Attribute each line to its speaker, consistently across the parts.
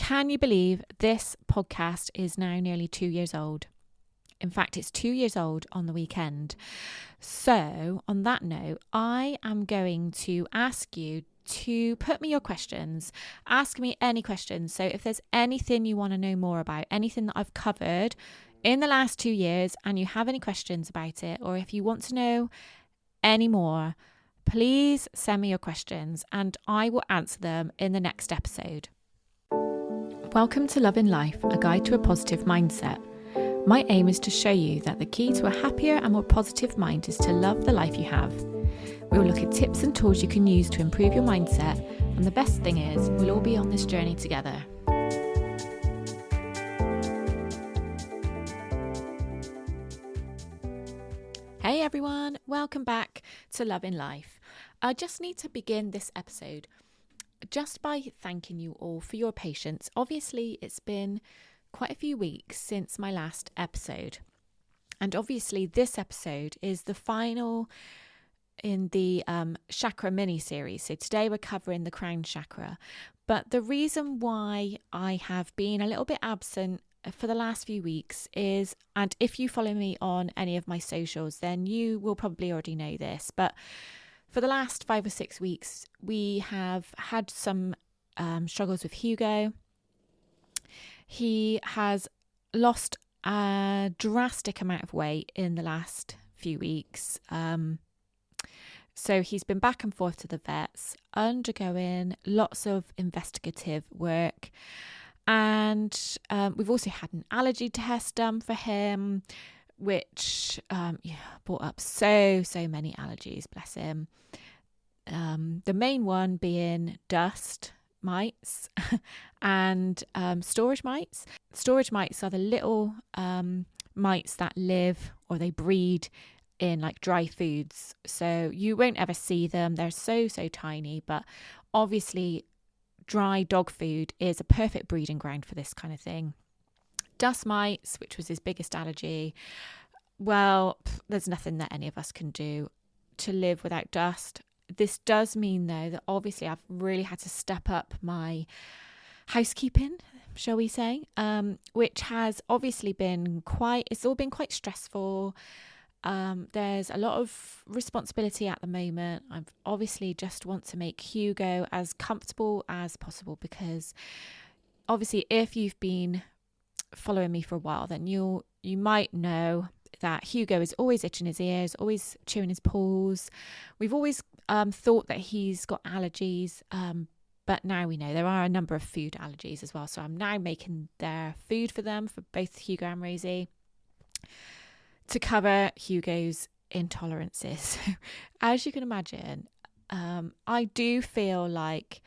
Speaker 1: Can you believe this podcast is now nearly 2 years old? In fact, it's 2 years old on the weekend. So on that note, I am going to ask you to put me your questions. Ask me any questions. So if there's anything you want to know more about, anything that I've covered in the last 2 years and you have any questions about it, or if you want to know any more, please send me your questions and I will answer them in the next episode. Welcome to Love in Life, a guide to a positive mindset. My aim is to show you that the key to a happier and more positive mind is to love the life you have. We will look at tips and tools you can use to improve your mindset, and the best thing is we'll all be on this journey together. Hey everyone, welcome back to Love in Life. I just need to begin this episode just by thanking you all for your patience. Obviously, it's been quite a few weeks since my last episode. And obviously, this episode is the final in the chakra mini-series. So today we're covering the Crown Chakra. But the reason why I have been a little bit absent for the last few weeks is, and if you follow me on any of my socials, then you will probably already know this, but for the last 5 or 6 weeks, we have had some struggles with Hugo. He has lost a drastic amount of weight in the last few weeks. So he's been back and forth to the vets, undergoing lots of investigative work. And we've also had an allergy test done for him, which brought up so many allergies, bless him. The main one being dust mites and storage mites. Storage mites are the little mites that live or they breed in like dry foods. So you won't ever see them. They're so tiny, but obviously dry dog food is a perfect breeding ground for this kind of thing. Dust mites, which was his biggest allergy. Well, there's nothing that any of us can do to live without dust. This does mean, though, that obviously I've really had to step up my housekeeping, shall we say, which has obviously been it's all been quite stressful. There's a lot of responsibility at the moment. I obviously just want to make Hugo as comfortable as possible, because obviously if you've been following me for a while, then you might know that Hugo is always itching his ears, always chewing his paws. We've always thought that he's got allergies, but now we know there are a number of food allergies as well. So I'm now making their food for them, for both Hugo and Rosie, to cover Hugo's intolerances. As you can imagine, I do feel like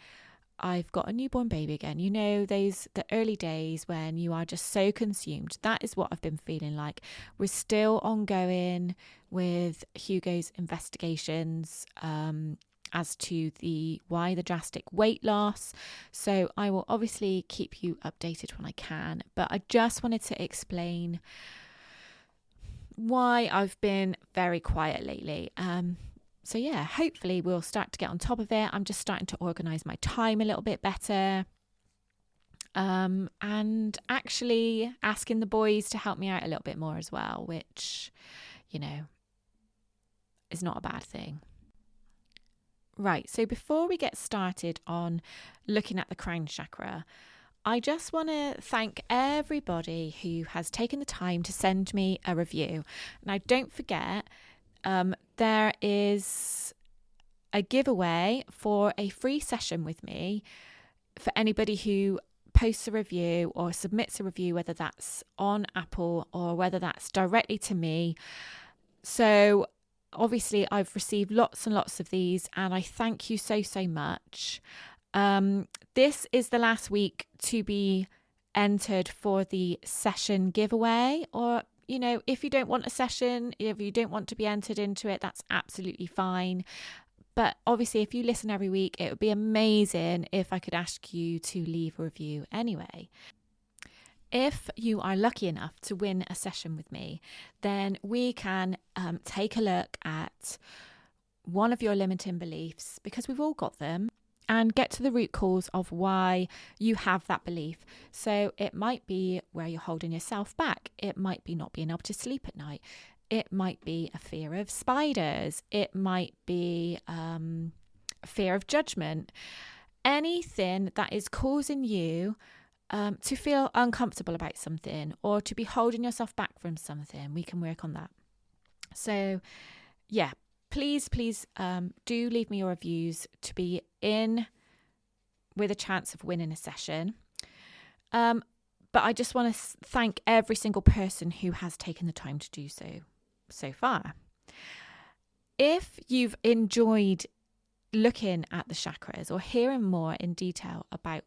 Speaker 1: I've got a newborn baby again. You know, the early days when you are just so consumed. That is what I've been feeling like. We're still ongoing with Hugo's investigations as to why the drastic weight loss. So I will obviously keep you updated when I can. But I just wanted to explain why I've been very quiet lately. So yeah, hopefully we'll start to get on top of it. I'm just starting to organise my time a little bit better. And actually asking the boys to help me out a little bit more as well, which, is not a bad thing. Right, so before we get started on looking at the Crown Chakra, I just want to thank everybody who has taken the time to send me a review. Now, don't forget, there is a giveaway for a free session with me for anybody who posts a review or submits a review, whether that's on Apple or whether that's directly to me. So obviously I've received lots and lots of these, and I thank you so much. This is the last week to be entered for the session giveaway, or if you don't want a session, if you don't want to be entered into it, that's absolutely fine. But obviously, if you listen every week, it would be amazing if I could ask you to leave a review anyway. If you are lucky enough to win a session with me, then we can take a look at one of your limiting beliefs, because we've all got them. and get to the root cause of why you have that belief. So it might be where you're holding yourself back. It might be not being able to sleep at night. It might be a fear of spiders. It might be a fear of judgment. Anything that is causing you to feel uncomfortable about something or to be holding yourself back from something, we can work on that. So yeah, please do leave me your reviews to be in with a chance of winning a session. But I just want to thank every single person who has taken the time to do so far. If you've enjoyed looking at the chakras or hearing more in detail about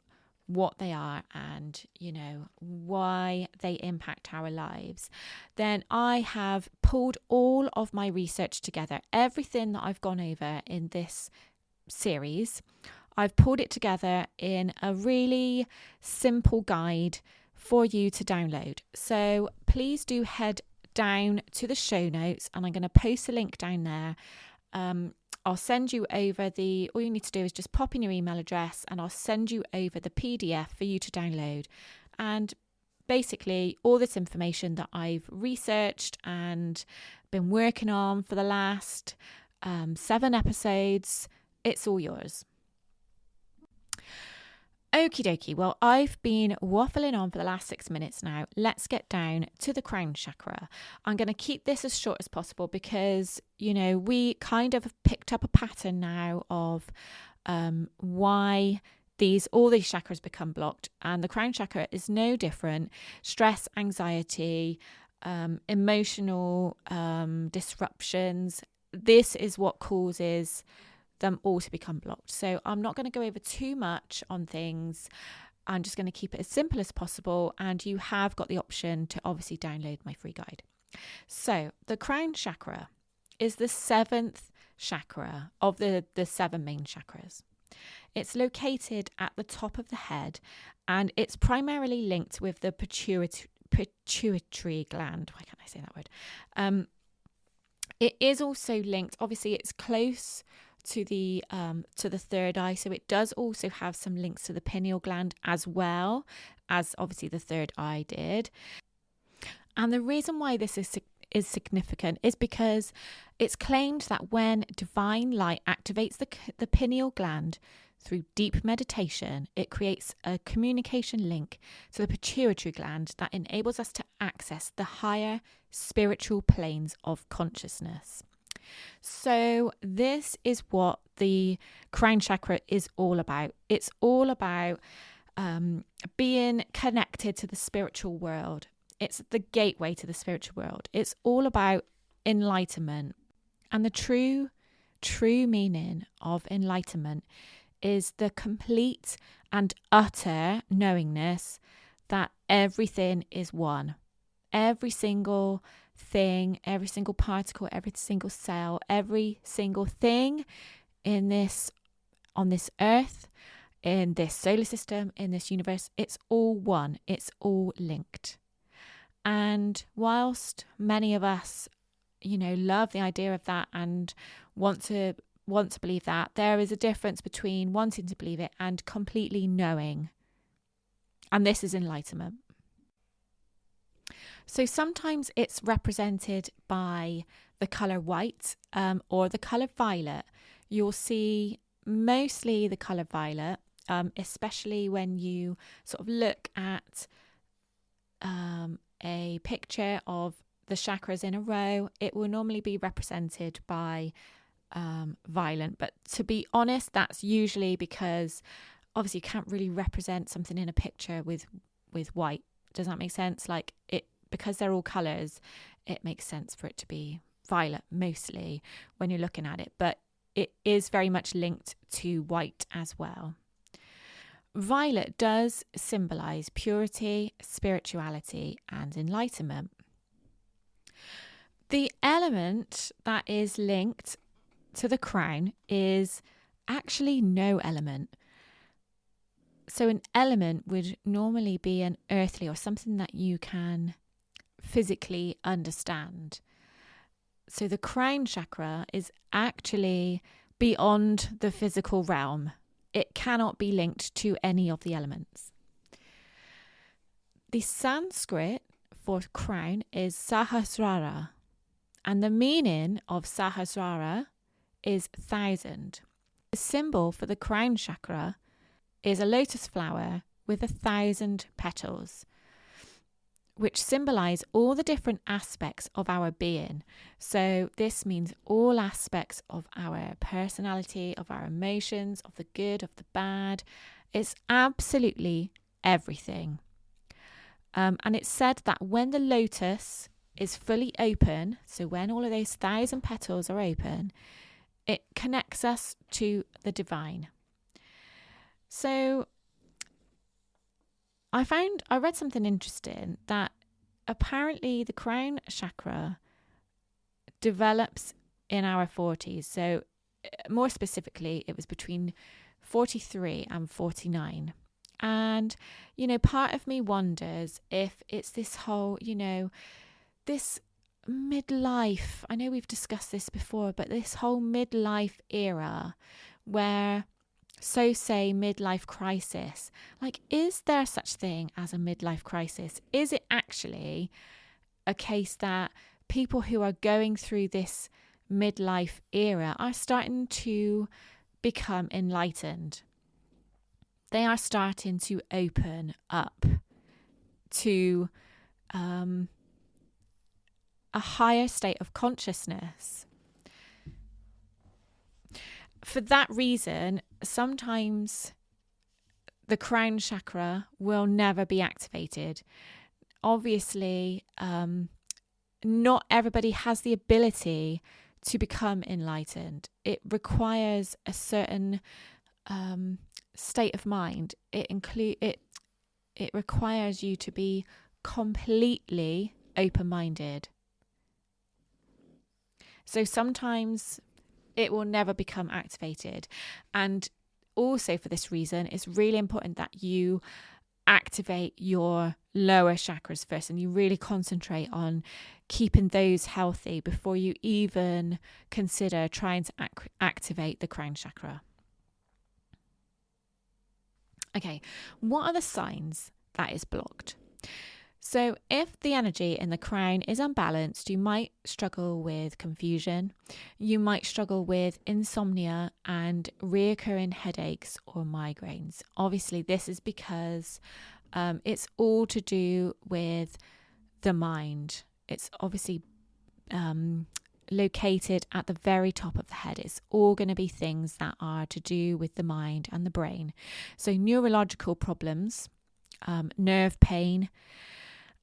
Speaker 1: what they are and, you know, why they impact our lives, then I have pulled all of my research together. Everything that I've gone over in this series, I've pulled it together in a really simple guide for you to download. So please do head down to the show notes, and I'm going to post a link down there. I'll send you over all you need to do is just pop in your email address and I'll send you over the PDF for you to download. And basically all this information that I've researched and been working on for the last 7 episodes, it's all yours. Okie dokie. Well, I've been waffling on for the last 6 minutes now. Let's get down to the crown chakra. I'm going to keep this as short as possible because, you know, we kind of picked up a pattern now of why all these chakras become blocked, and the crown chakra is no different. Stress, anxiety, emotional disruptions. This is what causes them all to become blocked. So I'm not going to go over too much on things. I'm just going to keep it as simple as possible, and you have got the option to obviously download my free guide. So the crown chakra is the 7th chakra of the 7 main chakras. It's located at the top of the head, and it's primarily linked with the pituitary gland. Why can't I say that word? It is also linked, obviously it's close to the third eye, so it does also have some links to the pineal gland as well as obviously the third eye did. And the reason why this is significant is because it's claimed that when divine light activates the pineal gland through deep meditation, it creates a communication link to the pituitary gland that enables us to access the higher spiritual planes of consciousness. So this is what the crown chakra is all about. It's all about being connected to the spiritual world. It's the gateway to the spiritual world. It's all about enlightenment. And the true meaning of enlightenment is the complete and utter knowingness that everything is one. Every single thing, every single particle, every single cell, every single thing on this earth, in this solar system, in this universe, it's all one. It's all linked. And whilst many of us, you know, love the idea of that and want to believe that, there is a difference between wanting to believe it and completely knowing. And this is enlightenment. So sometimes it's represented by the colour white or the colour violet. You'll see mostly the colour violet, especially when you sort of look at a picture of the chakras in a row. It will normally be represented by violet. But to be honest, that's usually because obviously you can't really represent something in a picture with white. Does that make sense? Like because they're all colours, it makes sense for it to be violet mostly when you're looking at it, but it is very much linked to white as well. Violet does symbolise purity, spirituality and enlightenment. The element that is linked to the crown is actually no element. So an element would normally be an earthly or something that you can physically understand. So the crown chakra is actually beyond the physical realm. it cannot be linked to any of the elements. The Sanskrit for crown is Sahasrara, and the meaning of Sahasrara is 1,000. The symbol for the crown chakra is a lotus flower with 1,000 petals, which symbolize all the different aspects of our being. So this means all aspects of our personality, of our emotions, of the good, of the bad. It's absolutely everything. And it's said that when the lotus is fully open, so when all of those 1,000 petals are open, it connects us to the divine. So I read something interesting, that apparently the crown chakra develops in our 40s. So more specifically, it was between 43 and 49. And, part of me wonders if it's this whole, this midlife, I know we've discussed this before, but this whole midlife era where, say midlife crisis, like, is there such thing as a midlife crisis? Is it actually a case that people who are going through this midlife era are starting to become enlightened? They are starting to open up to a higher state of consciousness. For that reason, sometimes the crown chakra will never be activated. Obviously, not everybody has the ability to become enlightened. It requires a certain state of mind. It requires you to be completely open-minded. So sometimes it will never become activated. And also for this reason, it's really important that you activate your lower chakras first, and you really concentrate on keeping those healthy before you even consider trying to activate the crown chakra. Okay, what are the signs that is blocked? So if the energy in the crown is unbalanced, you might struggle with confusion. You might struggle with insomnia and reoccurring headaches or migraines. Obviously, this is because it's all to do with the mind. It's obviously located at the very top of the head. It's all going to be things that are to do with the mind and the brain. So neurological problems, nerve pain,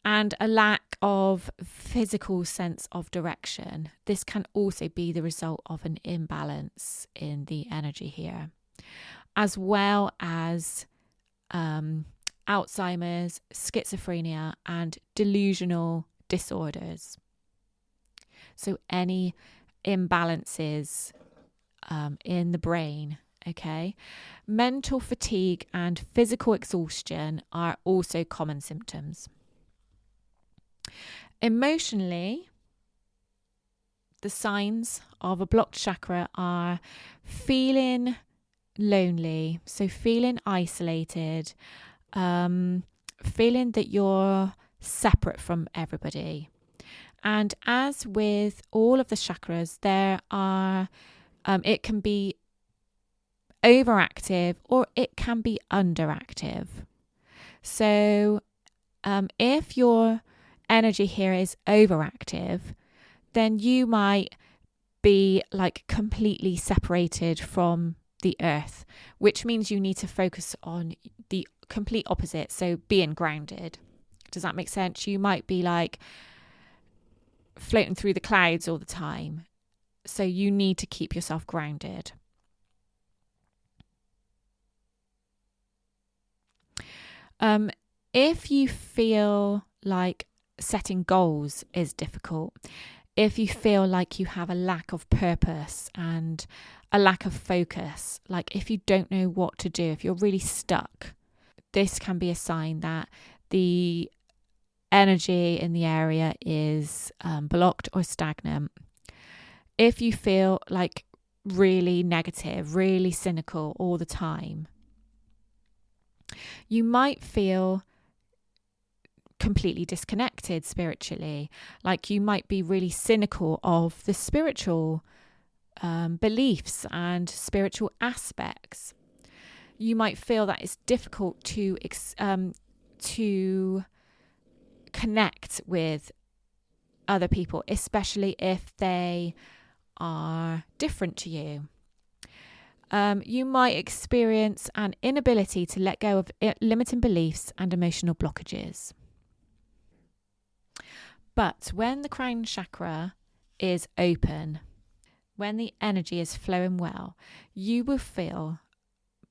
Speaker 1: and a lack of physical sense of direction. This can also be the result of an imbalance in the energy here, as well as Alzheimer's, schizophrenia, and delusional disorders. So any imbalances in the brain, okay? Mental fatigue and physical exhaustion are also common symptoms. Emotionally, the signs of a blocked chakra are feeling lonely, so feeling isolated, feeling that you're separate from everybody. And as with all of the chakras, there are, it can be overactive or it can be underactive. So if your energy here is overactive, then you might be like completely separated from the earth, which means you need to focus on the complete opposite. So being grounded. Does that make sense? You might be like floating through the clouds all the time. So you need to keep yourself grounded. If you feel like setting goals is difficult, if you feel like you have a lack of purpose and a lack of focus, like if you don't know what to do, if you're really stuck, this can be a sign that the energy in the area is blocked or stagnant. If you feel like really negative, really cynical all the time. You might feel completely disconnected spiritually, like you might be really cynical of the spiritual beliefs and spiritual aspects. You might feel that it's difficult to connect with other people, especially if they are different to you. You might experience an inability to let go of limiting beliefs and emotional blockages. But when the crown chakra is open, when the energy is flowing well, you will feel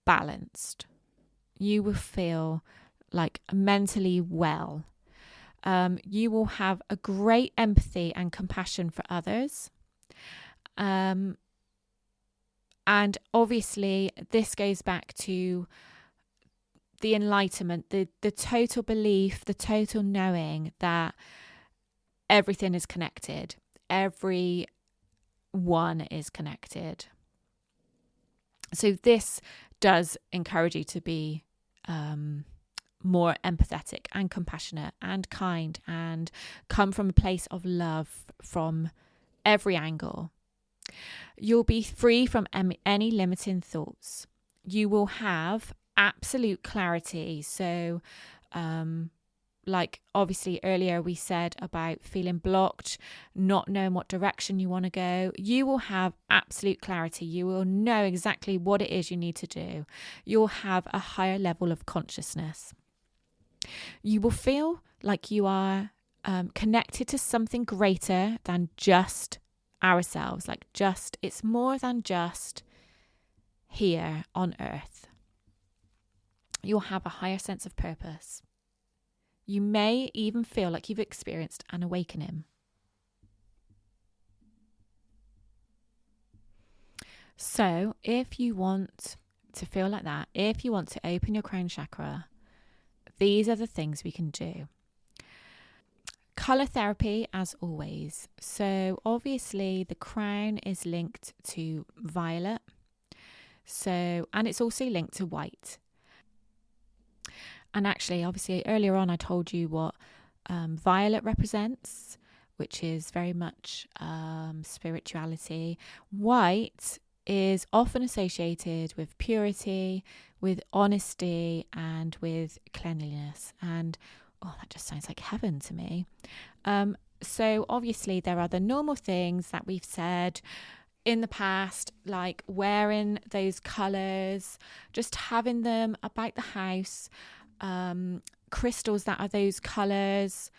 Speaker 1: balanced. You will feel like mentally well. You will have a great empathy and compassion for others. And obviously, this goes back to the enlightenment, the total belief, the total knowing that everything is connected. Everyone is connected. So this does encourage you to be more empathetic and compassionate and kind and come from a place of love from every angle. You'll be free from any limiting thoughts. You will have absolute clarity. So, like obviously earlier we said about feeling blocked, not knowing what direction you want to go. You will have absolute clarity. You will know exactly what it is you need to do. You'll have a higher level of consciousness. You will feel like you are connected to something greater than just ourselves. It's more than just here on earth. You'll have a higher sense of purpose. You may even feel like you've experienced an awakening. So if you want to feel like that, if you want to open your crown chakra, these are the things we can do. Colour therapy, as always. So obviously the crown is linked to violet. And it's also linked to white. And actually, obviously, earlier on I told you what violet represents, which is very much spirituality. White is often associated with purity, with honesty, and with cleanliness. And that just sounds like heaven to me. So obviously there are the normal things that we've said in the past, like wearing those colours, just having them about the house, crystals that are those colours.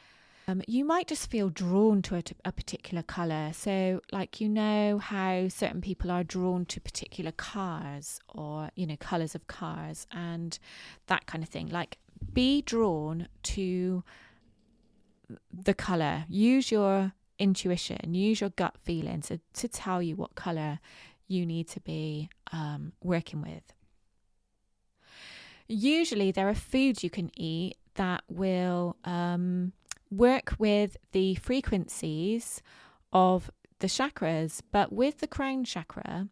Speaker 1: You might just feel drawn to a particular colour. So like, you know how certain people are drawn to particular cars or, colours of cars and that kind of thing. Like, be drawn to the colour. Use your intuition, use your gut feeling to tell you what colour you need to be working with. Usually there are foods you can eat that will work with the frequencies of the chakras, but with the crown chakra,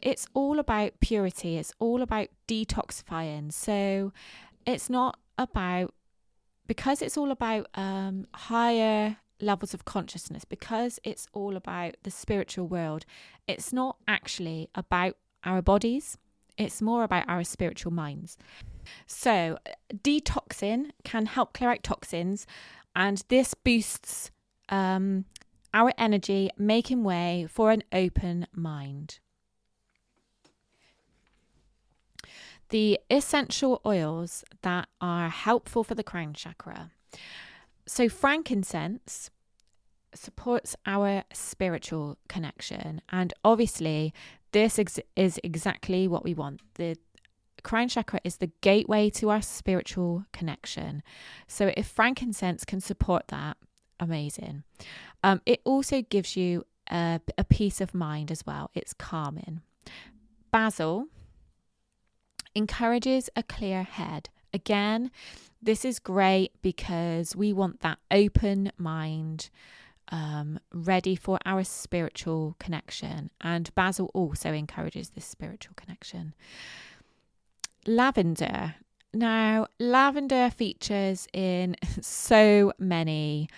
Speaker 1: it's all about purity. It's all about detoxifying. So it's not about, because it's all about higher levels of consciousness, because it's all about the spiritual world, it's not actually about our bodies. It's more about our spiritual minds. So detoxing can help clear out toxins, and this boosts our energy, making way for an open mind. The essential oils that are helpful for the crown chakra. So frankincense supports our spiritual connection, and obviously this is exactly what we want. The crown chakra is the gateway to our spiritual connection. So if frankincense can support that, amazing. It also gives you a peace of mind as well. It's calming. Basil encourages a clear head. Again, this is great because we want that open mind. ready for our spiritual connection. And basil also encourages this spiritual connection. Lavender. Now, lavender features in so many,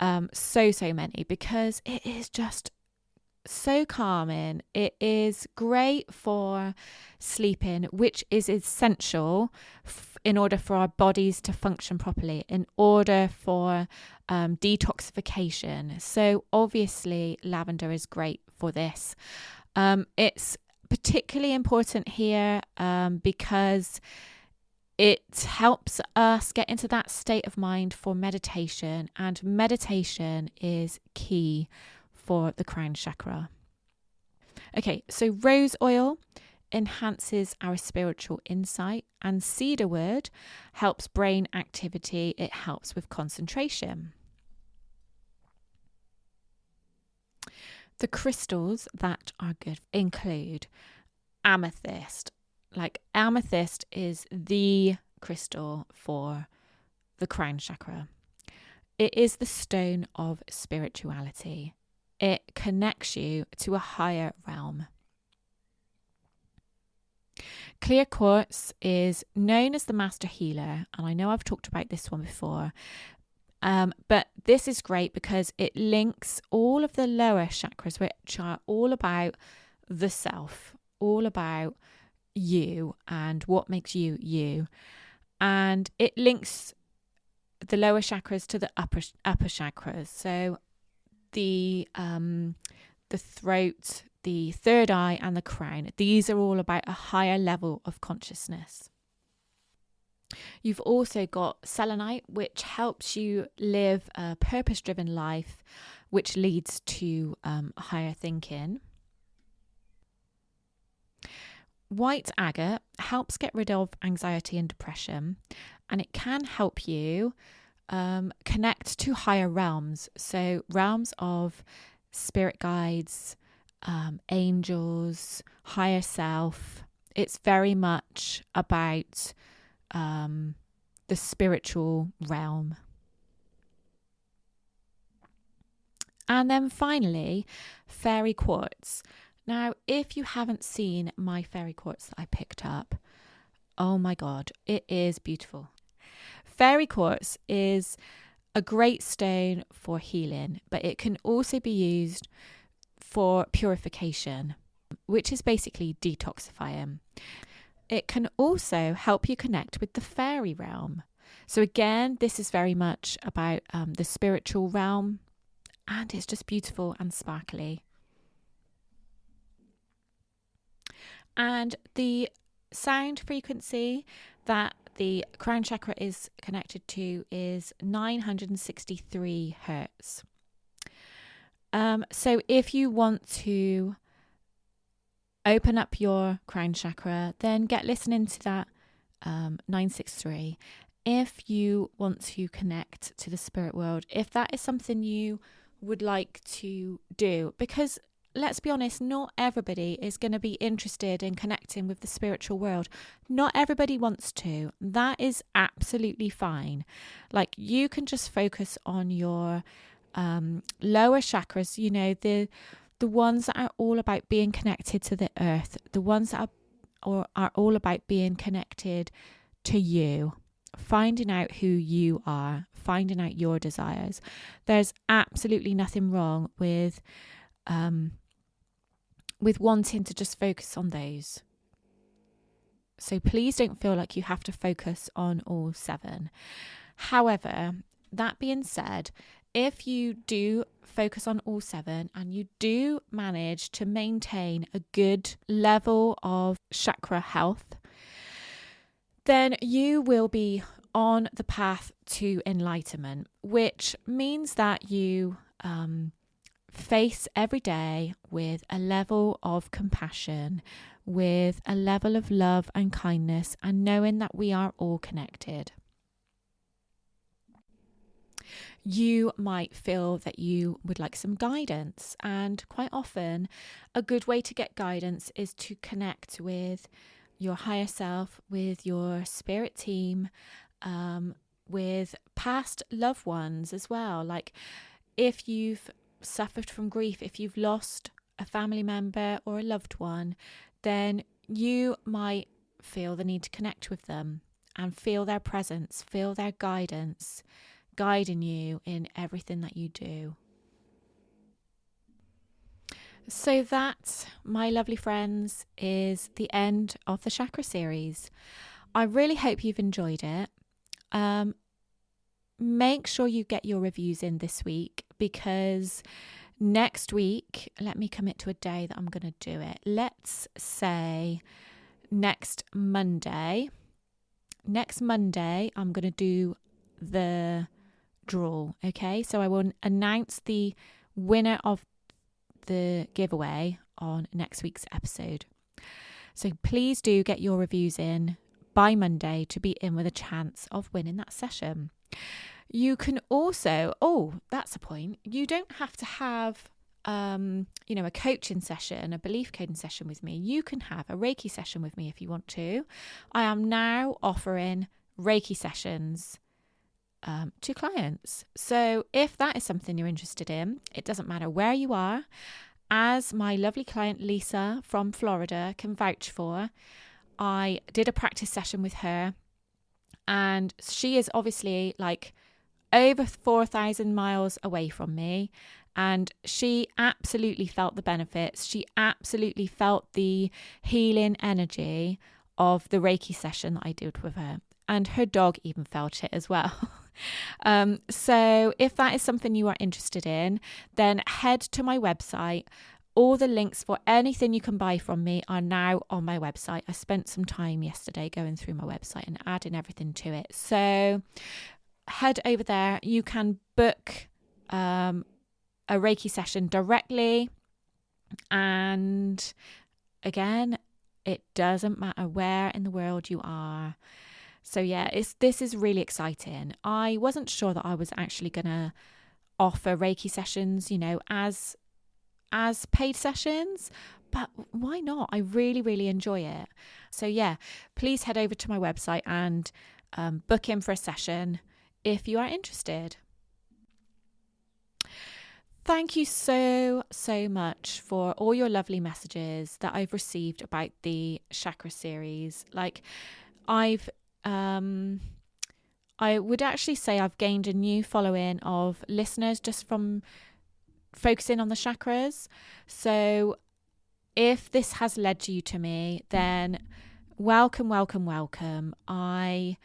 Speaker 1: so many, because it is just so calming. It is great for sleeping, which is essential in order for our bodies to function properly, in order for detoxification. So obviously lavender is great for this. It's particularly important here because it helps us get into that state of mind for meditation, and meditation is key for the crown chakra. Okay, so rose oil enhances our spiritual insight, and cedarwood helps brain activity. It helps with concentration. The crystals that are good include amethyst. Like, amethyst is the crystal for the crown chakra. It is the stone of spirituality. It connects you to a higher realm. Clear quartz is known as the master healer, and I know I've talked about this one before, but this is great because it links all of the lower chakras, which are all about the self, all about you and what makes you you, and it links the lower chakras to the upper chakras. So the throat, the third eye, and the crown. These are all about a higher level of consciousness. You've also got selenite, which helps you live a purpose-driven life, which leads to higher thinking. White agate helps get rid of anxiety and depression, and it can help you connect to higher realms. So realms of spirit guides, angels, higher self. It's very much about the spiritual realm. And then finally, fairy quartz. Now, if you haven't seen my fairy quartz that I picked up, oh my God, it is beautiful. Fairy quartz is a great stone for healing, but it can also be used for purification, which is basically detoxifying. It can also help you connect with the fairy realm. So again, this is very much about the spiritual realm, and it's just beautiful and sparkly. And the sound frequency that the crown chakra is connected to is 963 hertz. So if you want to open up your crown chakra, then get listening to that 963. If you want to connect to the spirit world, if that is something you would like to do, because let's be honest, not everybody is going to be interested in connecting with the spiritual world. Not everybody wants to. That is absolutely fine. Like, you can just focus on your lower chakras, you know, the ones that are all about being connected to the earth, the ones that are all about being connected to you, finding out who you are, finding out your desires. There's absolutely nothing wrong with wanting to just focus on those. So please don't feel like you have to focus on all 7. However, that being said, if you do focus on all 7 and you do manage to maintain a good level of chakra health, then you will be on the path to enlightenment, which means that you face every day with a level of compassion, with a level of love and kindness, and knowing that we are all connected. You might feel that you would like some guidance, and quite often a good way to get guidance is to connect with your higher self, with your spirit team, with past loved ones as well. Like, if you've suffered from grief, if you've lost a family member or a loved one, then you might feel the need to connect with them and feel their presence, feel their guidance, guiding you in everything that you do. So that, my lovely friends, is the end of the chakra series. I really hope you've enjoyed it. Make sure you get your reviews in this week, because next week, let me commit to a day that I'm going to do it. Let's say next Monday. Next Monday, I'm going to do the draw. Okay, so I will announce the winner of the giveaway on next week's episode. So please do get your reviews in by Monday to be in with a chance of winning that session. You can also, that's a point, you don't have to have a coaching session, a belief coding session with me. You can have a Reiki session with me if you want to. I am now offering Reiki sessions to clients. So if that is something you're interested in, it doesn't matter where you are. As my lovely client Lisa from Florida can vouch for, I did a practice session with her, and she is obviously like over 4,000 miles away from me, and she absolutely felt the benefits. She absolutely felt the healing energy of the Reiki session that I did with her, and her dog even felt it as well. So if that is something you are interested in, then head to my website. All the links for anything you can buy from me are now on my website. I spent some time yesterday going through my website and adding everything to it. So head over there. You can book a Reiki session directly. And again, it doesn't matter where in the world you are. So yeah, this is really exciting. I wasn't sure that I was actually going to offer Reiki sessions, as paid sessions, but why not? I really, really enjoy it. So yeah, please head over to my website and book in for a session if you are interested. Thank you so, so much for all your lovely messages that I've received about the chakra series. I would actually say I've gained a new following of listeners just from focusing on the chakras. So if this has led you to me, then welcome, welcome, welcome. I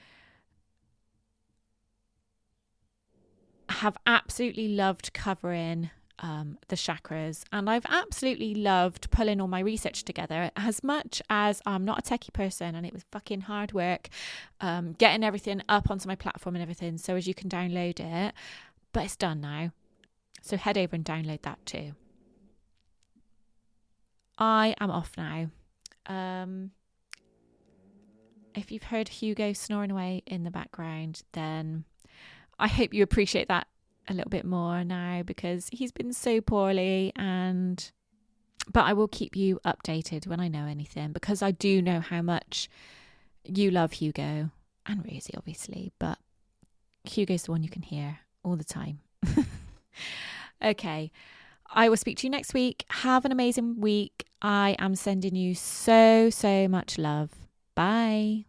Speaker 1: have absolutely loved covering the chakras, and I've absolutely loved pulling all my research together. As much as I'm not a techie person, and it was fucking hard work getting everything up onto my platform and everything, so as you can download it, but it's done now. So head over and download that too. I am off now. If you've heard Hugo snoring away in the background, then I hope you appreciate that a little bit more now, because he's been so poorly, but I will keep you updated when I know anything, because I do know how much you love Hugo, and Rosie obviously, but Hugo's the one you can hear all the time. Okay, I will speak to you next week. Have an amazing week. I am sending you so, so much love. Bye.